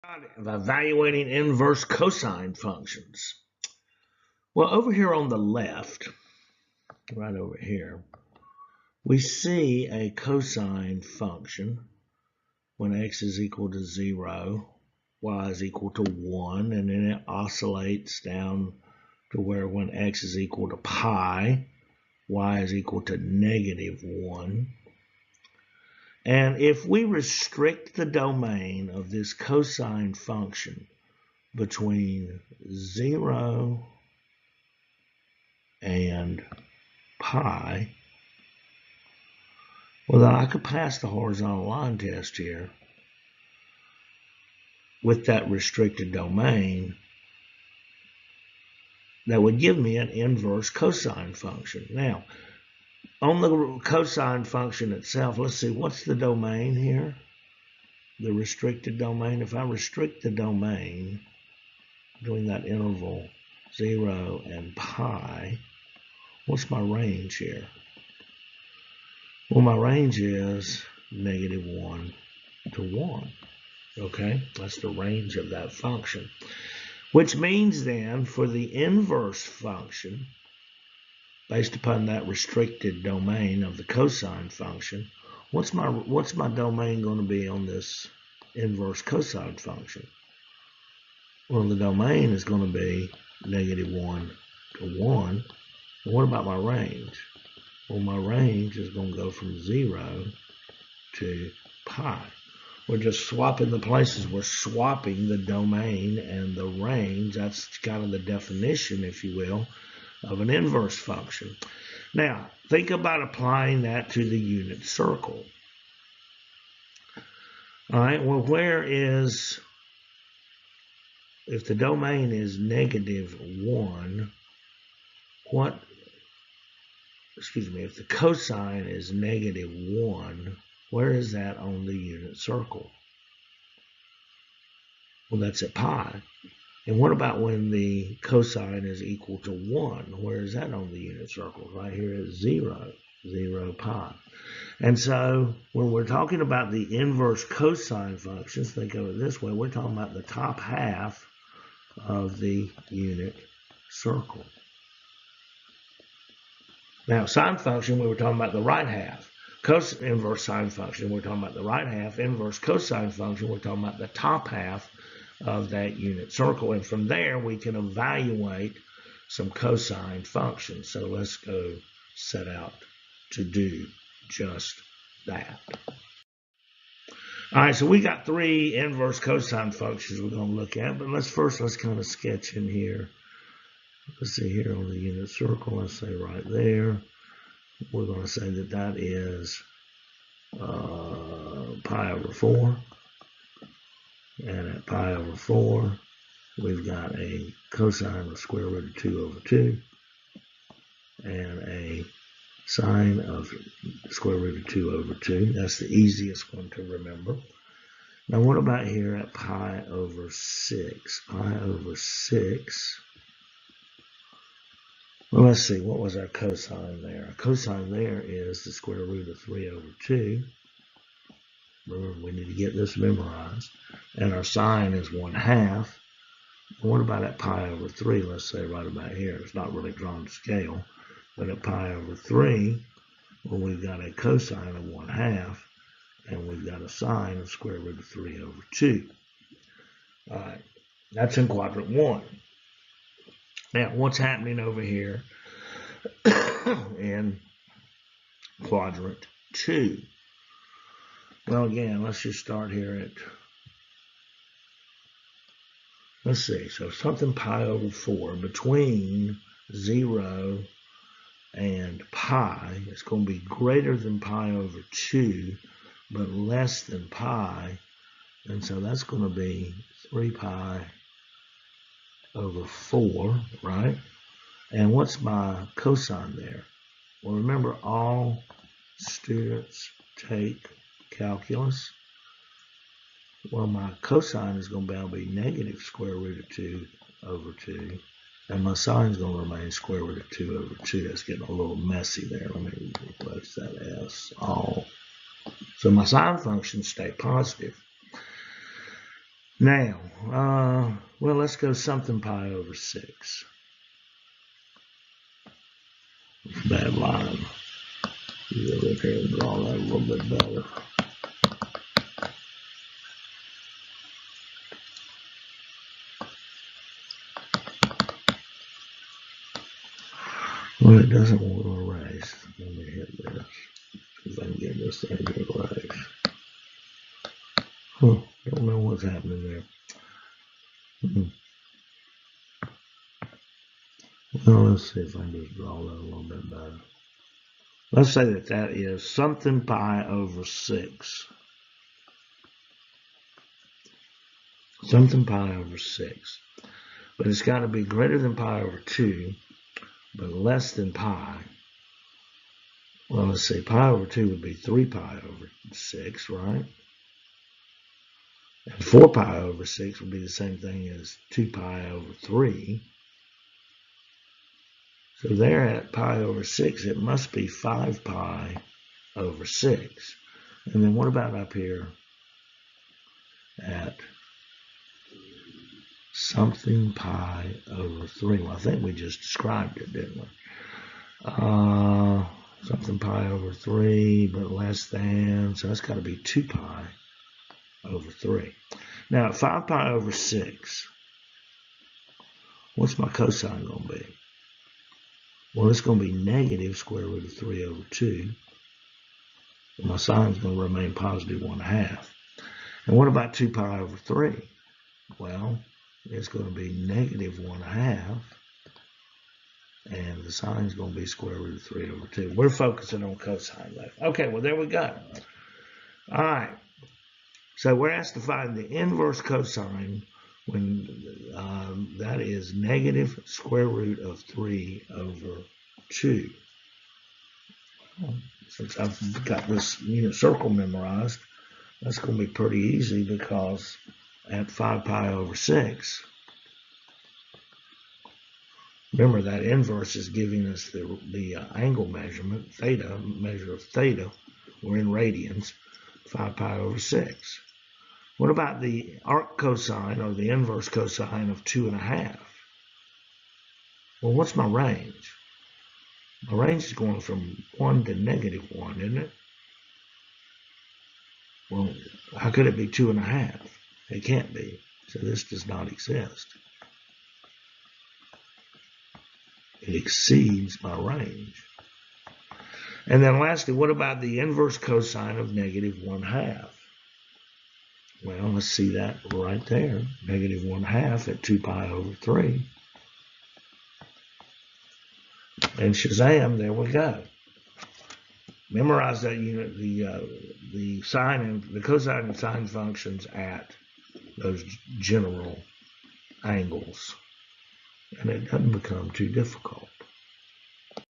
Of evaluating inverse cosine functions. Well, over here on the left, right over here, we see a cosine function when x is equal to 0, y is equal to 1, and then it oscillates down to where when x is equal to pi, y is equal to -1. And if we restrict the domain of this cosine function between 0 and pi, well, then I could pass the horizontal line test here with that restricted domain. That would give me an inverse cosine function. Now, on the cosine function itself, let's see, what's the domain here? The restricted domain. If I restrict the domain between that interval 0 and pi, what's my range here? Well, my range is -1 to 1. Okay, that's the range of that function. Which means then, for the inverse function, based upon that restricted domain of the cosine function, what's my domain going to be on this inverse cosine function? Well, the domain is going to be -1 to 1. And what about my range? Well, my range is going to go from 0 to pi. We're just swapping the places. We're swapping the domain and the range. That's kind of the definition, if you will, of an inverse function. Now, think about applying that to the unit circle. All right, well, if the domain is -1, if the cosine is -1, where is that on the unit circle? Well, that's at pi. And what about when the cosine is equal to 1? Where is that on the unit circle? Right here at 0, 0 pi. And so when we're talking about the inverse cosine functions, think of it this way, we're talking about the top half of the unit circle. Now, sine function, we were talking about the right half. Inverse sine function, we're talking about the right half. Inverse cosine function, we're talking about the top half of that unit circle. And from there, we can evaluate some cosine functions. So let's go set out to do just that. All right, so we got 3 inverse cosine functions we're going to look at, but let's kind of sketch in here. Let's see here on the unit circle, let's say right there, we're going to say that that is pi over 4. And at pi over 4, we've got a cosine of square root of 2 over 2 and a sine of square root of 2 over 2. That's the easiest one to remember. Now, what about here at pi over 6? Pi over 6. Well, let's see. What was our cosine there? Our cosine there is the square root of 3 over 2. Remember, we need to get this memorized. And our sine is 1/2. What about at pi over 3? Let's say right about here. It's not really drawn to scale. But at pi over 3, well, we've got a cosine of 1/2. And we've got a sine of square root of 3 over 2. All right. That's in quadrant 1. Now, what's happening over here in quadrant 2? Well, again, let's just start here at, let's see, so something pi over 4 between 0 and pi, it's going to be greater than pi over 2, but less than pi, and so that's going to be 3 pi over 4, right? And what's my cosine there? Well, remember, all students take calculus. Well, my cosine is going to be negative square root of 2 over 2, and my sine is going to remain square root of 2 over 2. That's getting a little messy there. Let me replace that as all. So my sine functions stay positive. Now, well, let's go something pi over 6. Bad line. You go up here and draw that a little bit better. Well, it doesn't want to erase. Let me hit this. See if I can get this thing to erase. Don't know what's happening there. Well, let's see if I can just draw that a little bit better. Let's say that that is something pi over 6. Something pi over 6. But it's got to be greater than pi over 2, but less than pi. Well, let's see, pi over 2 would be 3 pi over 6, right? And 4 pi over 6 would be the same thing as 2 pi over 3. So there at pi over 6, it must be 5 pi over 6. And then what about up here at something pi over 3? Well, I think we just described it, didn't we? Something pi over 3, but less than, so that's got to be 2 pi over 3. Now, at 5 pi over 6, what's my cosine going to be? Well, it's going to be negative square root of 3 over 2. And my sine is going to remain positive 1/2. And what about 2 pi over 3? Well, it's going to be negative 1/2. And the sine is going to be square root of 3 over 2. We're focusing on cosine left. Okay, well, there we go. All right. So we're asked to find the inverse cosine when that is negative square root of 3 over 2. Well, since I've got this unit circle memorized, that's going to be pretty easy because at 5 pi over 6, remember that inverse is giving us the angle measurement, theta, measure of theta. We're in radians, 5 pi over 6. What about the arc cosine or the inverse cosine of 2.5? Well, what's my range? My range is going from 1 to negative 1, isn't it? Well, how could it be 2.5? It can't be. So this does not exist. It exceeds my range. And then lastly, what about the inverse cosine of negative 1/2? Well, let's see that right there. Negative 1/2 at 2 pi over 3. And Shazam, there we go. Memorize that unit, the sine and the cosine and sine functions at those general angles. And it doesn't become too difficult.